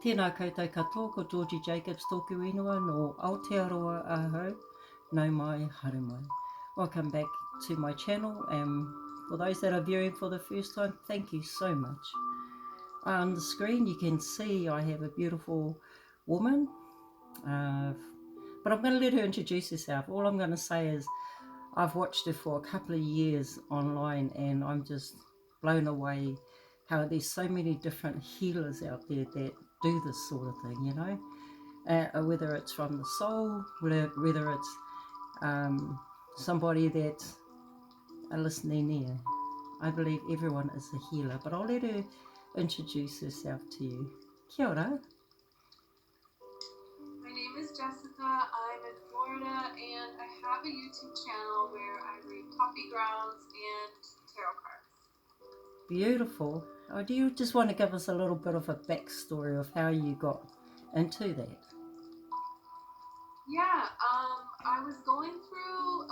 Tēnā koutou katoa, ko Georgie Jacobs tōku ingoa no Aotearoa Ahau, nau mai, haere mai. Welcome back to my channel, and for those that are viewing for the first time, thank you so much. On the screen you can see I have a beautiful woman, but I'm going to let her introduce herself. All I'm going to say is I've watched her for a couple of years online, and I'm just blown away how there's so many different healers out there that do this sort of thing, you know, whether it's from the soul, whether it's somebody that's a listening ear. I believe everyone is a healer, but I'll let her introduce herself to you. Kia ora. My name is Jessica. I'm in Florida, and I have a YouTube channel where I read coffee grounds and tarot cards. Beautiful. Oh, do you just want to give us a little bit of a backstory of how you got into that? Yeah, I was going through,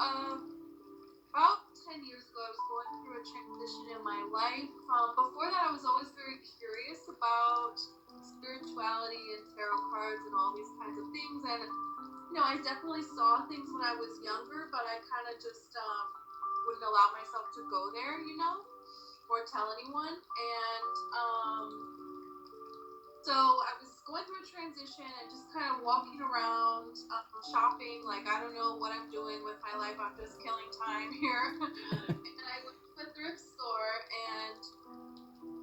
about 10 years ago, I was going through a transition in my life. Before that, I was always very curious about spirituality and tarot cards and all these kinds of things. And, you know, I definitely saw things when I was younger, but I kind of just wouldn't allow myself to go there, you know, or tell anyone. And so I was going through a transition and just kind of walking around, shopping, like, I don't know what I'm doing with my life, I'm just killing time here. And I went to a thrift store, and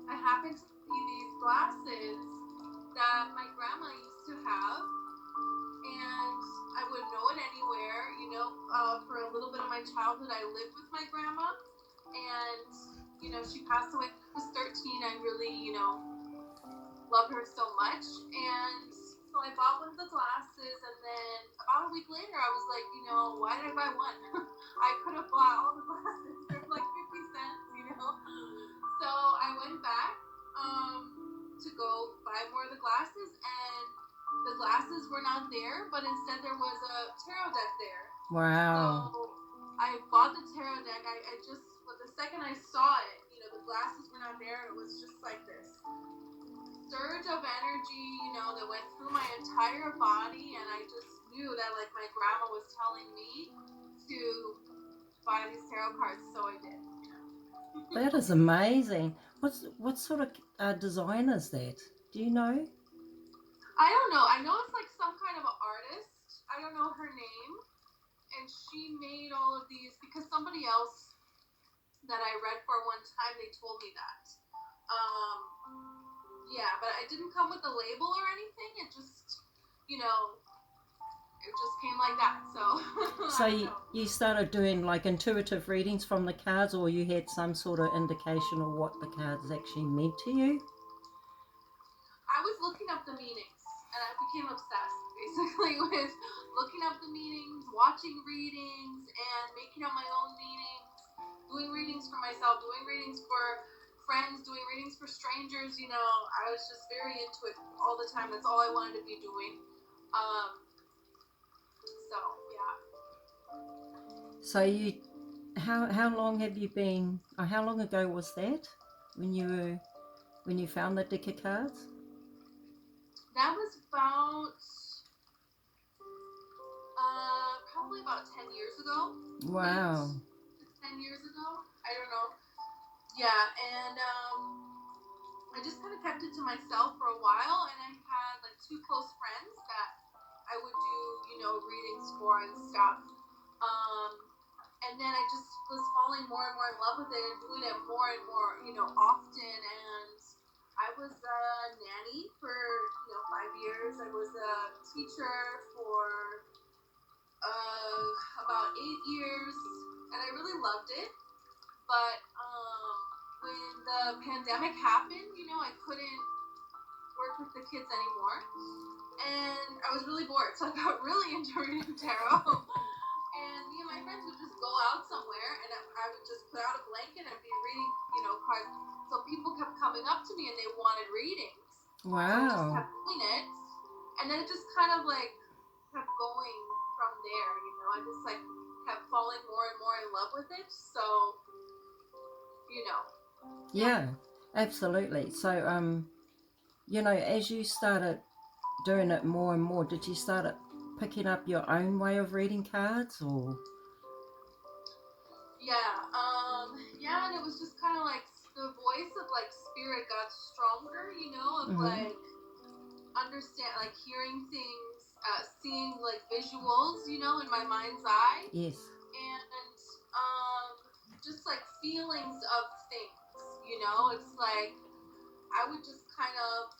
I happened to see these glasses that my grandma used to have, and I wouldn't know it anywhere, you know. For a little bit of my childhood, I lived with my grandma, and, you know, she passed away when I was 13. I really, you know, love her so much. And so I bought one of the glasses, and then about a week later I was like, you know, why did I buy one? I could have bought all the glasses. They're like 50 cents, you know. So I went back to go buy more of the glasses, and the glasses were not there, but instead there was a tarot deck there. Wow. So I bought the tarot deck. I just, but the second I saw it, you know, the glasses were not there, and it was just like this surge of energy, you know, that went through my entire body, and I just knew that, like, my grandma was telling me to buy these tarot cards, so I did. That is amazing. What sort of design is that? Do you know? I don't know. I know it's like some kind of an artist. I don't know her name. And she made all of these because somebody else that I read for one time, they told me that. Yeah, but it didn't come with a label or anything. It just, you know, it just came like that. So, So you started doing like intuitive readings from the cards, or you had some sort of indication of what the cards actually meant to you? I was looking up the meanings, and I became obsessed basically with looking up the meanings, watching readings, and making up my own meanings, doing readings for myself, doing readings for friends, doing readings for strangers. You know, I was just very into it all the time. That's all I wanted to be doing. So yeah. So you, how long have you been? Or how long ago was that when you found the deck of cards? That was about probably about 10 years ago. Wow. 10 years ago. I don't know. Yeah, and I just kind of kept it to myself for a while, and I had like two close friends that I would do, you know, readings for and stuff. And then I just was falling more and more in love with it and doing it more and more, you know, often. And I was a nanny for, you know, 5 years. I was a teacher for about 8 years, and I really loved it. But when the pandemic happened, you know, I couldn't work with the kids anymore, and I was really bored, so I got really into reading tarot. And me and my friends would just go out somewhere, and I would just put out a blanket and be reading, you know, cards. So people kept coming up to me, and they wanted readings. Wow. So I just kept doing it, and then it just kind of like kept going from there. You know, I just like kept falling more and more in love with it. So, you know. Yeah, absolutely. So you know, as you started doing it more and more, did you start picking up your own way of reading cards, or? Yeah, and it was just kind of like the voice of like spirit got stronger, you know, of Mm-hmm. like understand, like hearing things, seeing like visuals, you know, in my mind's eye, Yes. and just like feelings of things, you know. It's like I would just kind of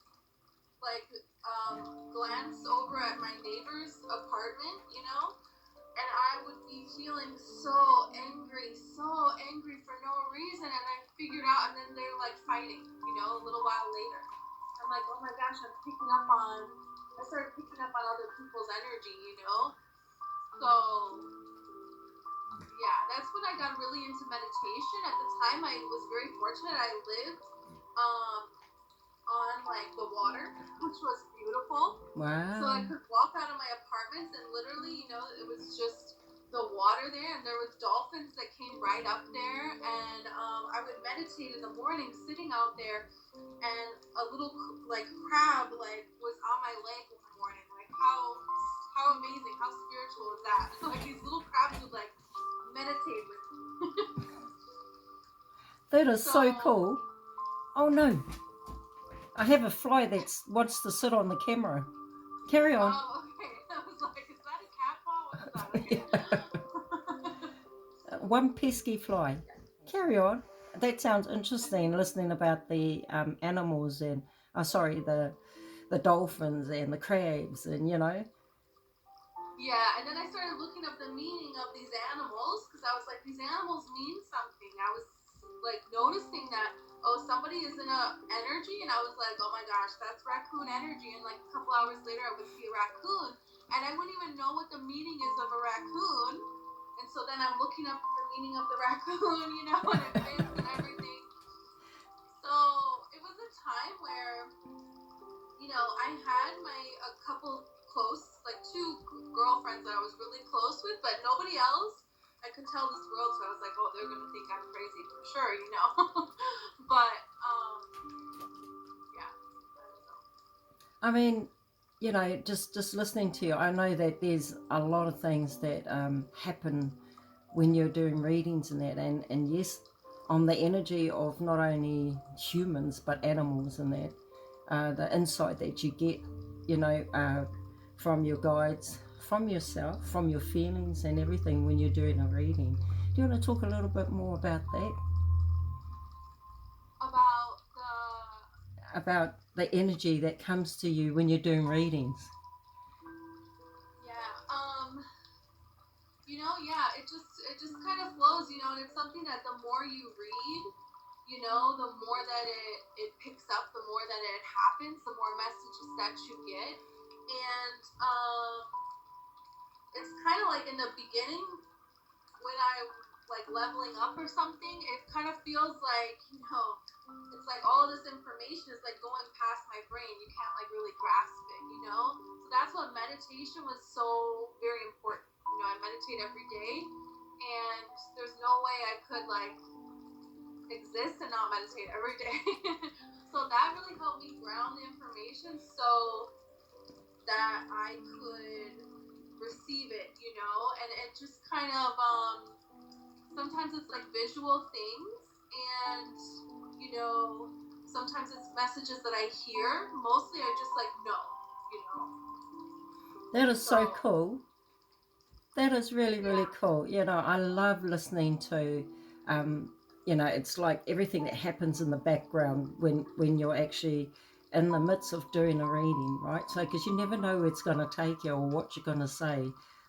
like glance over at my neighbor's apartment, you know, and I would be feeling so angry for no reason. And I figured out, and then they're like fighting, you know, a little while later. I'm like, oh my gosh, I started picking up on other people's energy, you know? So, yeah, that's when I got really into meditation. At the time, I was very fortunate. I lived um, on like the water, which was beautiful. So I Wow. could walk out of my apartments and literally, you know, it was just the water there, and there was dolphins that came right up there, and I would meditate in the morning sitting out there, and a little like crab like was on my leg one morning. Like how amazing, how spiritual is that? Like these little crabs would like meditate with me. That is so So cool. Oh no, I have a fly that wants to sit on the camera. Carry on. oh, okay. I was like, is that a cat paw? What is that? Okay. One pesky fly. Carry on. That sounds interesting. Listening about the animals and, sorry, the dolphins and the crabs, and you know. Yeah, and then I started looking up the meaning of these animals because I was like, these animals mean something. I was like noticing that, oh, somebody is in a energy, and I was like, oh my gosh, that's raccoon energy. And like a couple hours later, I would see a raccoon, and I wouldn't even know what the meaning is of a raccoon. And so then I'm looking up the meaning of the raccoon, you know, and it fits and everything. So it was a time where, you know, I had a couple close, like two girlfriends that I was really close with, but nobody else. I could tell this world, so I was like, oh, they're gonna think I'm crazy for sure, you know. But yeah. I mean, you know, just listening to you, I know that there's a lot of things that happen when you're doing readings and that, and yes, on the energy of not only humans but animals and that, the insight that you get, you know, from your guides, from yourself, from your feelings and everything when you're doing a reading. Do you want to talk a little bit more about that? About the About the energy that comes to you when you're doing readings. yeah, you know, yeah, it just kind of flows, you know, and it's something that the more you read, you know, the more that it picks up, the more that it happens, the more messages that you get. And it's kind of like in the beginning when I like leveling up or something, it kind of feels like, you know, it's like all of this information is like going past my brain. You can't like really grasp it, you know? So that's what meditation was so very important. You know, I meditate every day, and there's no way I could like exist and not meditate every day. So that really helped me ground the information so that I could receive it, you know, and it just kind of sometimes it's like visual things, and you know, sometimes it's messages that I hear. Mostly I just like know, you know. That is So so cool. That is really, really yeah. cool. You know, I love listening to, um, you know, it's like everything that happens in the background when you're actually in the midst of doing a reading, right? So, because you never know where it's going to take you or what you're going to say.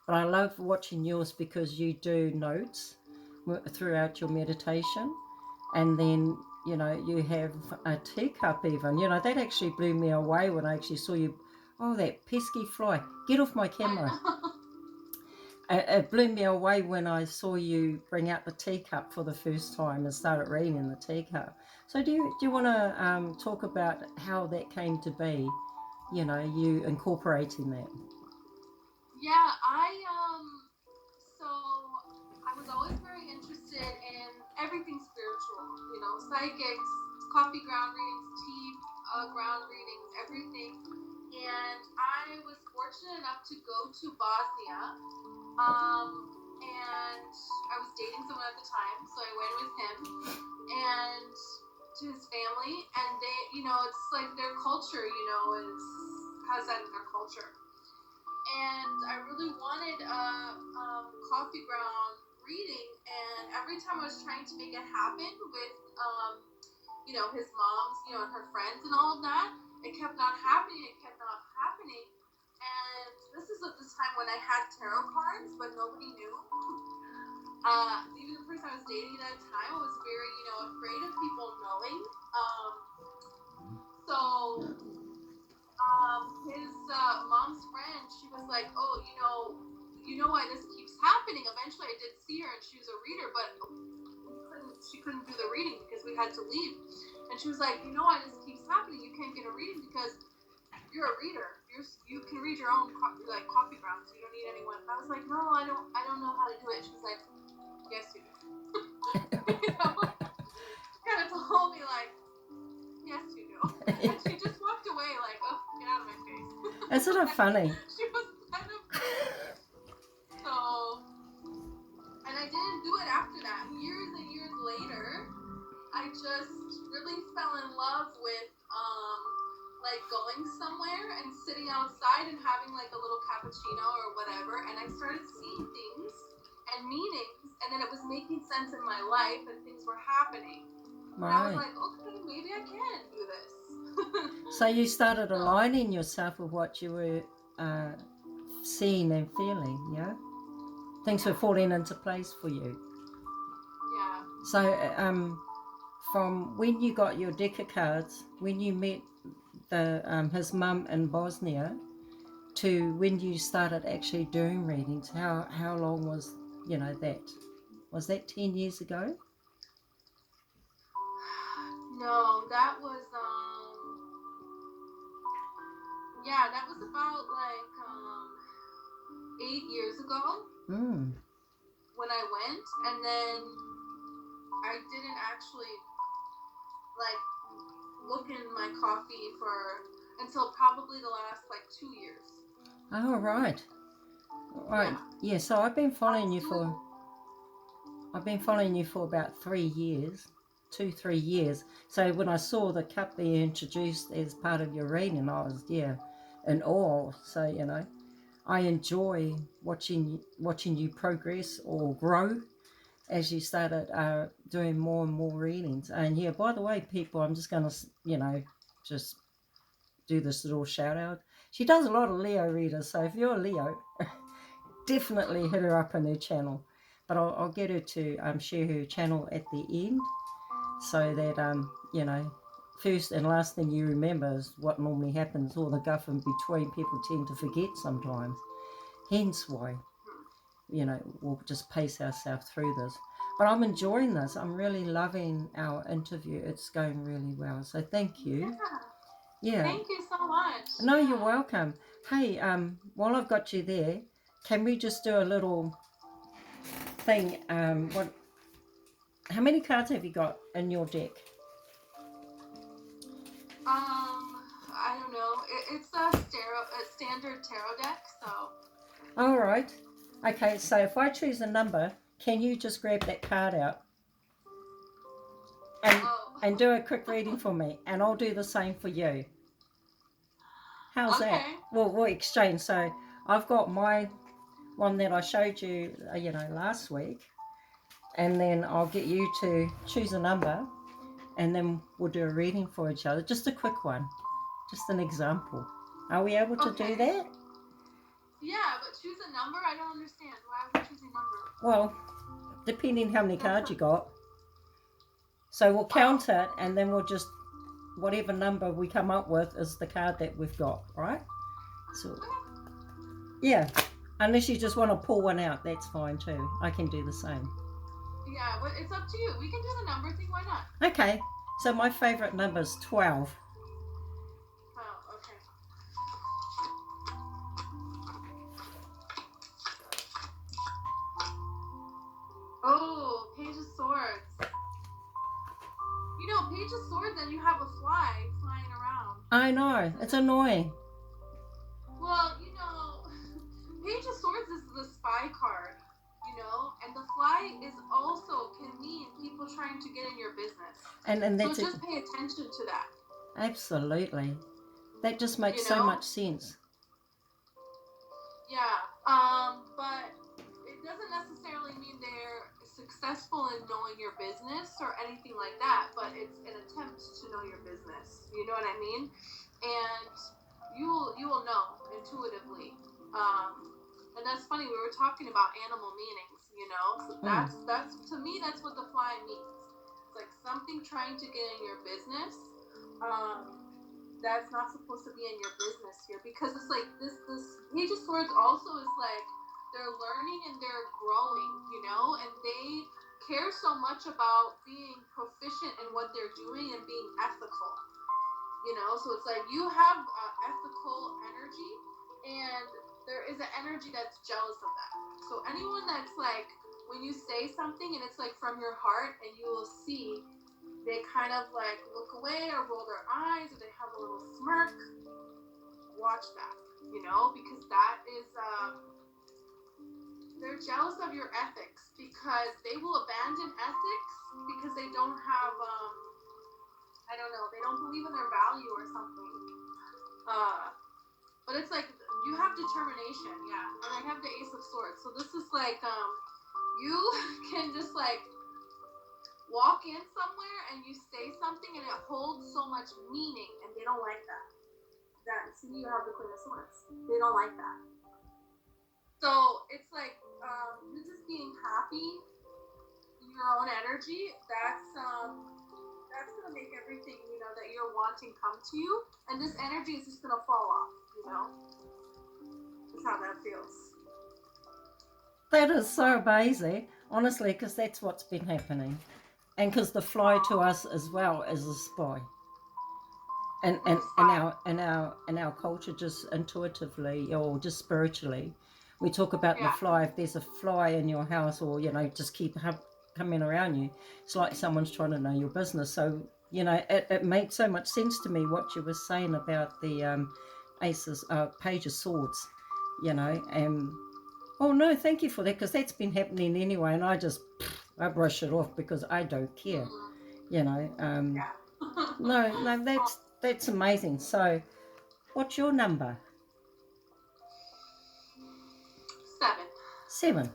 But I love watching yours because you do notes throughout your meditation, and then you know you have a teacup even. You know that actually blew me away when I actually saw you. Oh, that pesky fly! Get off my I camera. know. It blew me away when I saw you bring out the teacup for the first time and started reading in the teacup. So do you want to talk about how that came to be? You know, you incorporating that. Yeah, so I was always very interested in everything spiritual, you know, psychics, coffee ground readings, tea ground readings, everything. And I was fortunate enough to go to Bosnia. And I was dating someone at the time, so I went with him and to his family. And they, it's like their culture, has that in their culture. And I really wanted a coffee ground reading, and every time I was trying to make it happen with his mom's and her friends and all of that, it kept not happening. And this is at this time when I had tarot cards, but nobody knew. Even the person I was dating at that time, I was very afraid of people knowing. So his mom's friend, she was like, oh, you know why this keeps happening. Eventually I did see her, and she was a reader, but she couldn't do the reading because we had to leave. And she was like, you know why this keeps happening? You can't get a reading because you're a reader. You can read your own coffee grounds. You don't need anyone. And I was like, no, I don't know how to do it. She was like, yes, you do. She kind of told me like, yes, you do. And she just walked away like, oh, get out of my face. Isn't it funny? She was kind of so, and I didn't do it after that. Years and years later, I just really fell in love with like going somewhere and sitting outside and having like a little cappuccino or whatever, and I started seeing things and meanings, and then it was making sense in my life and things were happening. Right. And I was like, okay, maybe I can do this. So you started aligning yourself with what you were seeing and feeling, yeah? Things were falling into place for you. Yeah. So from when you got your deck of cards, when you met his mum in Bosnia, to when you started actually doing readings, how long was that? Was that 10 years ago? No, that was that was about like 8 years ago. When I went, and then I didn't actually like look in my coffee until probably the last like 2 years. Oh, right. Yeah, so I've been following you for about 3 years, 2-3 years. So when I saw the cup being introduced as part of your reading, I was in awe. So I enjoy watching you progress or grow as you started doing more and more readings. And yeah, by the way, people, I'm just going to just do this little shout out. She does a lot of Leo readers, so if you're a Leo, definitely hit her up on her channel. But I'll get her to share her channel at the end, so that first and last thing you remember is what normally happens. All the guff in between, people tend to forget sometimes. Hence why we'll just pace ourselves through this. But I'm enjoying this. I'm really loving our interview. It's going really well. So thank you. Yeah. Thank you so much. No, you're welcome. Hey, while I've got you there, can we just do a little thing? How many cards have you got in your deck? I don't know. It's a standard tarot deck, so. All right. Okay, so if I choose a number, can you just grab that card out and do a quick reading for me, and I'll do the same for you. How's that? We'll exchange. So I've got my one that I showed you, last week, and then I'll get you to choose a number, and then we'll do a reading for each other. Just a quick one, just an example. Are we able to do that? Yeah, but choose a number? I don't understand. Why are we choosing a number? Well, depending how many cards you got. So we'll count it, and then we'll just, whatever number we come up with is the card that we've got, right? So, yeah. Unless you just want to pull one out, that's fine too. I can do the same. Yeah, well, it's up to you. We can do the number thing. Why not? Okay. So my favorite number is 12. Oh, okay. Oh, Page of Swords. Page of Swords, and you have a fly flying around. I know, it's annoying. Well, Page of Swords is the spy card, and the fly is also can mean people trying to get in your business. And So that's it. just pay attention to that. Absolutely. That just makes You so know? much sense. Yeah. But it doesn't necessarily mean they're successful in knowing your business or anything like that, but it's an attempt to know your business. You know what I mean? And you will know intuitively. And that's funny. We were talking about animal meanings. So that's to me that's what the fly means. It's like something trying to get in your business. That's not supposed to be in your business here, because it's like this Page of Swords also is like they're learning and they're growing, and they care so much about being proficient in what they're doing and being ethical. So it's like you have ethical energy, and there is an energy that's jealous of that. So anyone that's like, when you say something and it's like from your heart, and you will see they kind of like look away or roll their eyes, or they have a little smirk, watch that, because that is they're jealous of your ethics, because they will abandon ethics because they don't have I don't know, they don't believe in their value or something. But it's like you have determination, yeah. And I have the Ace of Swords, so this is like you can just like walk in somewhere and you say something and it holds so much meaning, and they don't like that. See, you have the Queen of Swords. They don't like that. So it's like you just being happy in your own energy. That's gonna make everything that you're wanting come to you, and this energy is just gonna fall off. That's how that feels. That is so amazing, honestly, because that's what's been happening. And because the fly to us as well is a spy. And our culture, just intuitively or just spiritually, we talk about the fly. If there's a fly in your house, or just keep coming around you, it's like someone's trying to know your business. So it made so much sense to me what you were saying about the Page of Swords, and oh no, thank you for that, because that's been happening anyway, and I brush it off because I don't care, Yeah. no, that's amazing. So what's your number? 7. 7.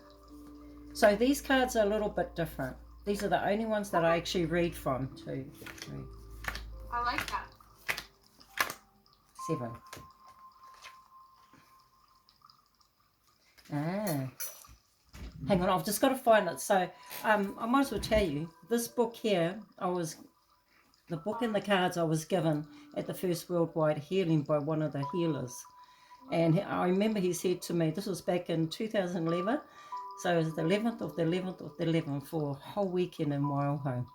So these cards are a little bit different. These are the only ones that I actually read from. 2, 3. I like that. 7. Ah. Hang on, I've just got to find it. So I might as well tell you, this book here, the book and the cards I was given at the first worldwide healing by one of the healers. And I remember he said to me, this was back in 2011, so it was the 11th of the 11th of the 11th, for a whole weekend in Waiho.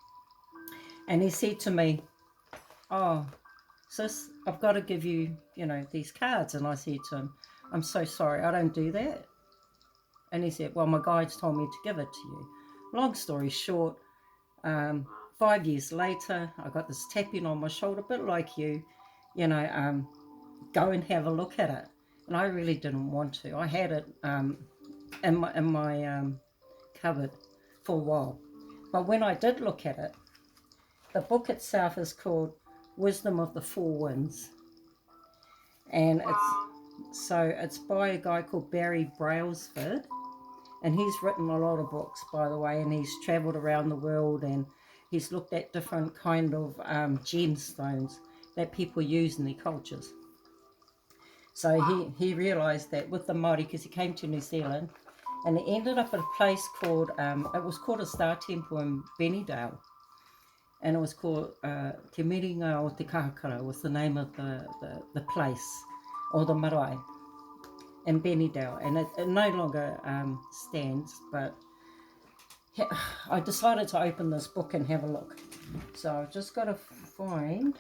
And he said to me, oh, sis, I've got to give you, these cards. And I said to him, I'm so sorry, I don't do that. And he said, well, my guides told me to give it to you. Long story short, 5 years later, I got this tapping on my shoulder, a bit like you, go and have a look at it. And I really didn't want to. I had it in my cupboard for a while. But when I did look at it, the book itself is called Wisdom of the Four Winds. And it's by a guy called Barry Brailsford. And he's written a lot of books, by the way, and he's travelled around the world, and he's looked at different kind of gemstones that people use in their cultures. So he realised that with the Māori, because he came to New Zealand, and he ended up at a place called, it was called a star temple in Benidale, and it was called Te Miringa o Te Kahakara was the name of the place, or the marae, in Benidale, and it no longer stands, but I decided to open this book and have a look. So I've just got to find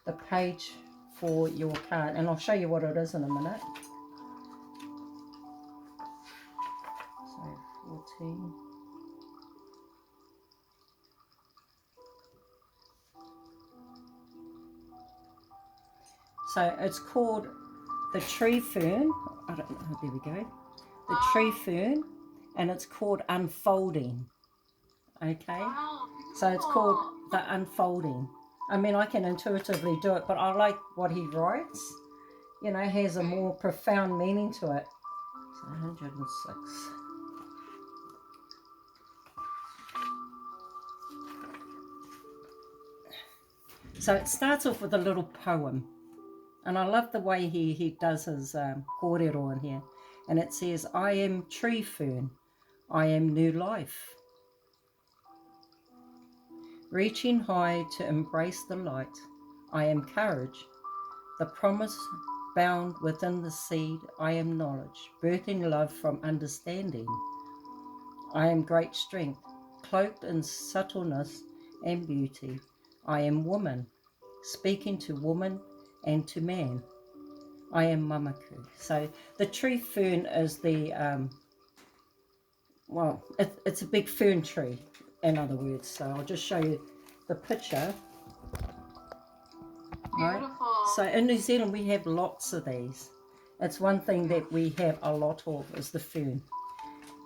the page for your card, and I'll show you what it is in a minute. So 14. So it's called the tree fern. I don't know, there we go. The tree fern, and it's called unfolding. Okay? Wow. So it's called the unfolding. I mean, I can intuitively do it, but I like what he writes. You know, has a more profound meaning to it. So 106. So it starts off with a little poem. And I love the way he does his kōrero in here. And it says, I am tree fern. I am new life. Reaching high to embrace the light. I am courage. The promise bound within the seed. I am knowledge. Birthing love from understanding. I am great strength. Cloaked in subtleness and beauty. I am woman. Speaking to woman and to man. I am Mamaku. So the tree fern is the, it's a big fern tree, in other words. So I'll just show you the picture. Beautiful. Right? So in New Zealand, we have lots of these. It's one thing that we have a lot of is the fern.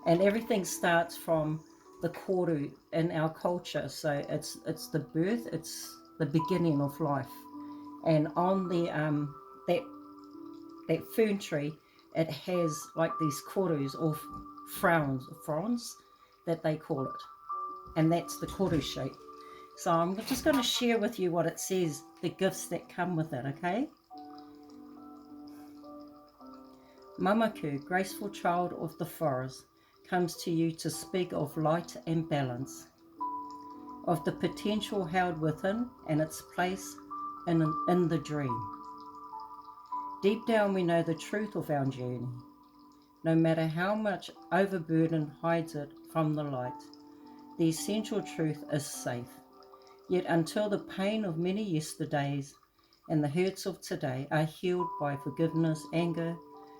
And everything starts from the koru in our culture. So it's the birth, it's the beginning of life. And on the that fern tree, it has like these korus or fronds that they call it. And that's the koru shape. So I'm just going to share with you what it says, the gifts that come with it, okay? Mamaku, graceful child of the forest, comes to you to speak of light and balance, of the potential held within and its place in the dream. Deep down we know the truth of our journey, no matter how much overburden hides it from the light. The essential truth is safe. Yet until the pain of many yesterdays and the hurts of today are healed by forgiveness, anger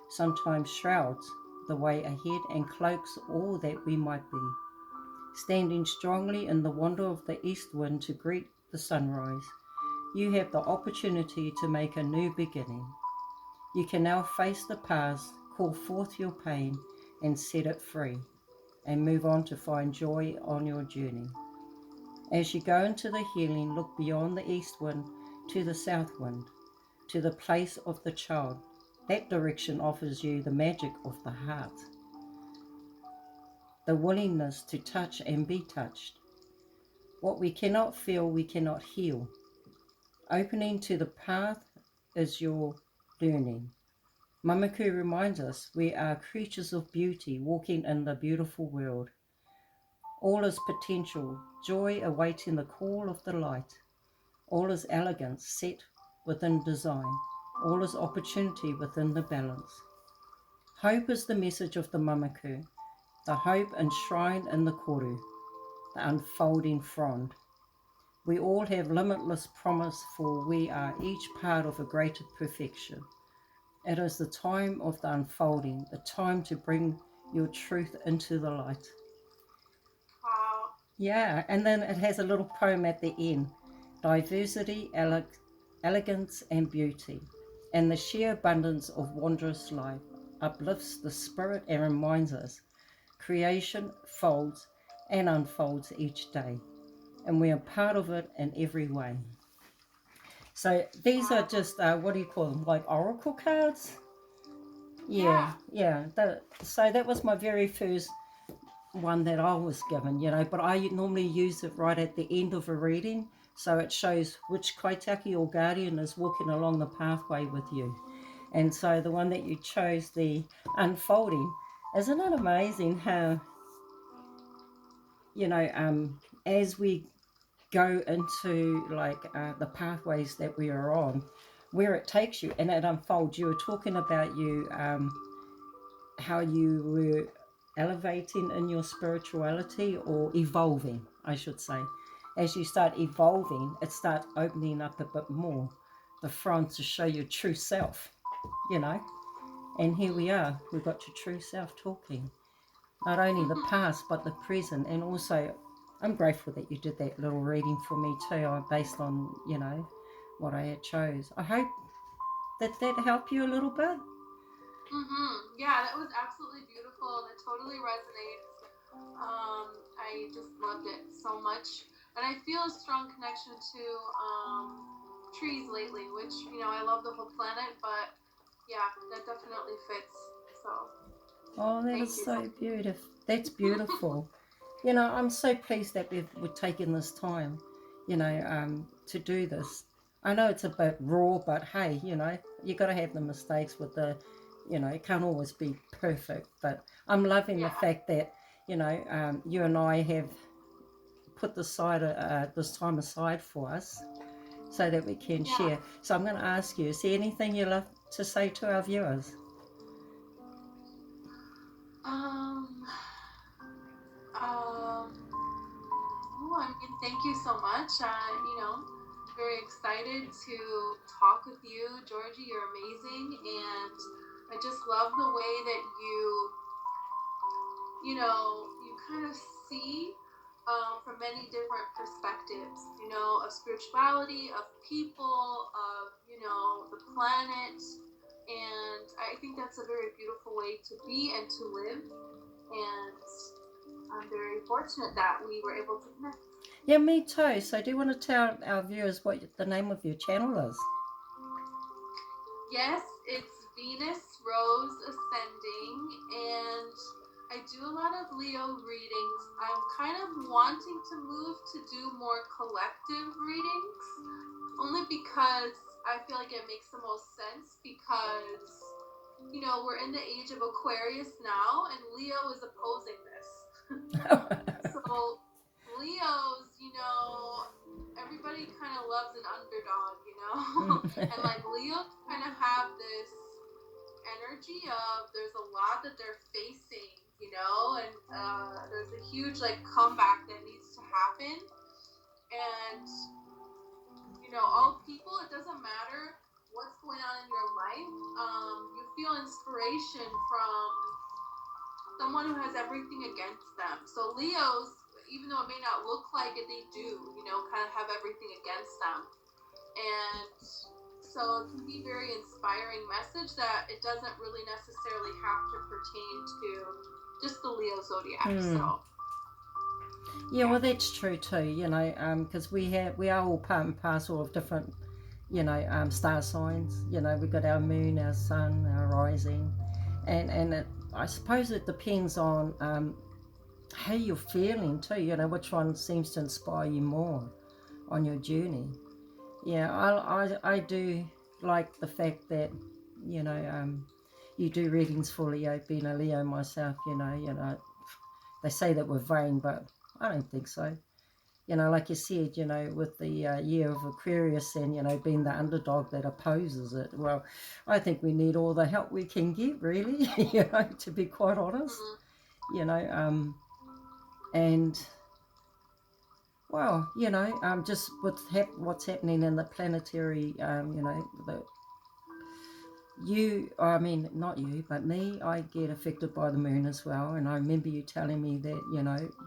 sometimes shrouds the way ahead and cloaks all that we might be. Standing strongly in the wander of the east wind to greet the sunrise, you have the opportunity to make a new beginning. You can now face the past, call forth your pain and set it free, and move on to find joy on your journey. As you go into the healing, look beyond the east wind to the south wind, to the place of the child. That direction offers you the magic of the heart, the willingness to touch and be touched. What we cannot feel, we cannot heal. Opening to the path is your learning. Mamaku reminds us we are creatures of beauty walking in the beautiful world. All is potential, joy awaiting the call of the light. All is elegance set within design. All is opportunity within the balance. Hope is the message of the Mamaku, the hope enshrined in the koru, the unfolding frond. We all have limitless promise, for we are each part of a greater perfection. It is the time of the unfolding, the time to bring your truth into the light. Wow. Yeah, and then it has a little poem at the end. Diversity, elegance and beauty, and the sheer abundance of wondrous life uplifts the spirit and reminds us creation folds and unfolds each day, and we are part of it in every way. So these are just, what do you call them, like oracle cards? Yeah. So that was my very first one that I was given, you know, but I normally use it right at the end of a reading, so it shows which kaitaki or guardian is walking along the pathway with you. And so the one that you chose, the unfolding, isn't it amazing how, you know, as we go into like the pathways that we are on, where it takes you and it unfolds. You were talking about how you were elevating in your spirituality, or evolving, I should say. As you start evolving, it starts opening up a bit more, the front, to show your true self, you know. And here we are, we've got your true self talking. Not only the past, but the present. And also, I'm grateful that you did that little reading for me too, based on, you know, what I had chose. I hope that help you a little bit? Yeah, that was absolutely beautiful. That totally resonates. I just loved it so much, and I feel a strong connection to trees lately. Which I love the whole planet, but yeah, that definitely fits. So Oh, that thank is you so so beautiful. That's beautiful. You know, I'm so pleased that we've taken this time, to do this. I know it's a bit raw, but hey, you got to have the mistakes with it can't always be perfect. But I'm loving the yeah. fact that, you and I have put this time aside for us so that we can Yeah. share. So I'm going to ask you, is there anything you love to say to our viewers? Um. Oh, I mean, thank you so much. Very excited to talk with you, Georgie. You're amazing, and I just love the way that you kind of see from many different perspectives, of spirituality, of people, of, the planet. And I think that's a very beautiful way to be and to live. And I'm very fortunate that we were able to connect. Yeah, me too. So do you want to tell our viewers what the name of your channel is? Yes, it's Venus Rose Ascending, and I do a lot of Leo readings. I'm kind of wanting to move to do more collective readings, only because I feel like it makes the most sense because, we're in the age of Aquarius now, and Leo is opposing this. So Leos, everybody kind of loves an underdog. And like Leos kind of have this energy of there's a lot that they're facing, and there's a huge like comeback that needs to happen. And all people, it doesn't matter what's going on in your life. You feel inspiration from someone who has everything against them. So Leos, even though it may not look like it, they do, kind of have everything against them. And so it can be very inspiring message that it doesn't really necessarily have to pertain to just the Leo zodiac. So yeah, well, that's true too. Because we are all part and parcel of different, star signs. We've got our moon, our sun, our rising, and I suppose it depends on how you're feeling too. Which one seems to inspire you more on your journey. Yeah, I do like the fact that you do readings for Leo, being a Leo myself. They say that we're vain, but I don't think so. Like you said, with the year of Aquarius and, being the underdog that opposes it. Well, I think we need all the help we can get, really, to be quite honest. And, well, just what's happening in the planetary, not you, but me, I get affected by the moon as well. And I remember you telling me that,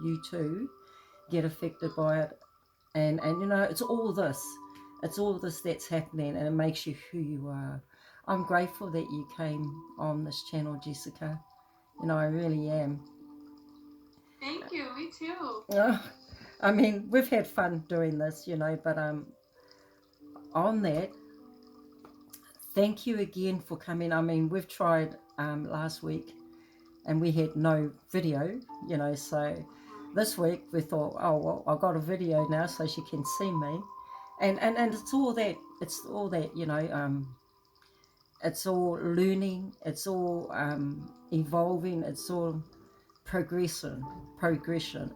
you too get affected by it. And it's all this that's happening, and it makes you who you are. I'm grateful that you came on this channel, Jessica. I really am. thank you. Me too. I mean, we've had fun doing this, but on that, thank you again for coming. I mean, we've tried last week and we had no video, so this week we thought, oh well, I've got a video now so she can see me. And it's all that it's all learning, it's all evolving, it's all progression.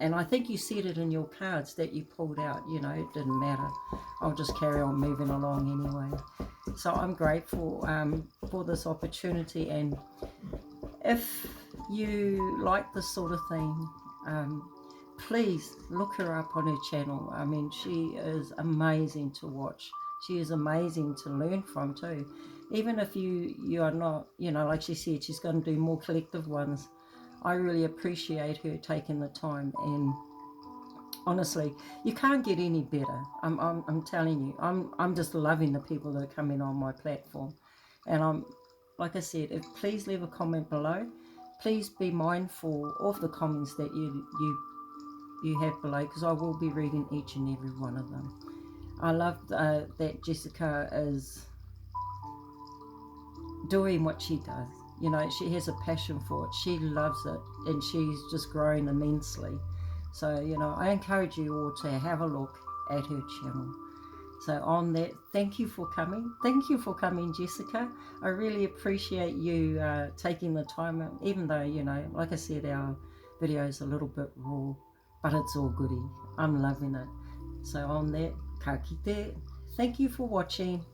And I think you said it in your cards that you pulled out, it didn't matter, I'll just carry on moving along anyway. So I'm grateful for this opportunity. And if you like this sort of thing, please look her up on her channel. I mean, she is amazing to watch. She is amazing to learn from too. Even if you are not, like she said, she's going to do more collective ones. I really appreciate her taking the time, and honestly, you can't get any better. I'm telling you, I'm just loving the people that are coming on my platform. And like I said, please leave a comment below. Please be mindful of the comments that you have below, because I will be reading each and every one of them. I love that Jessica is doing what she does. You know, she has a passion for it. She loves it, and she's just grown immensely. So, you know, I encourage you all to have a look at her channel. So on that, thank you for coming. Thank you for coming, Jessica. I really appreciate you taking the time, even though, you know, like I said, our video is a little bit raw, but it's all goody. I'm loving it. So on that, ka kite. Thank you for watching.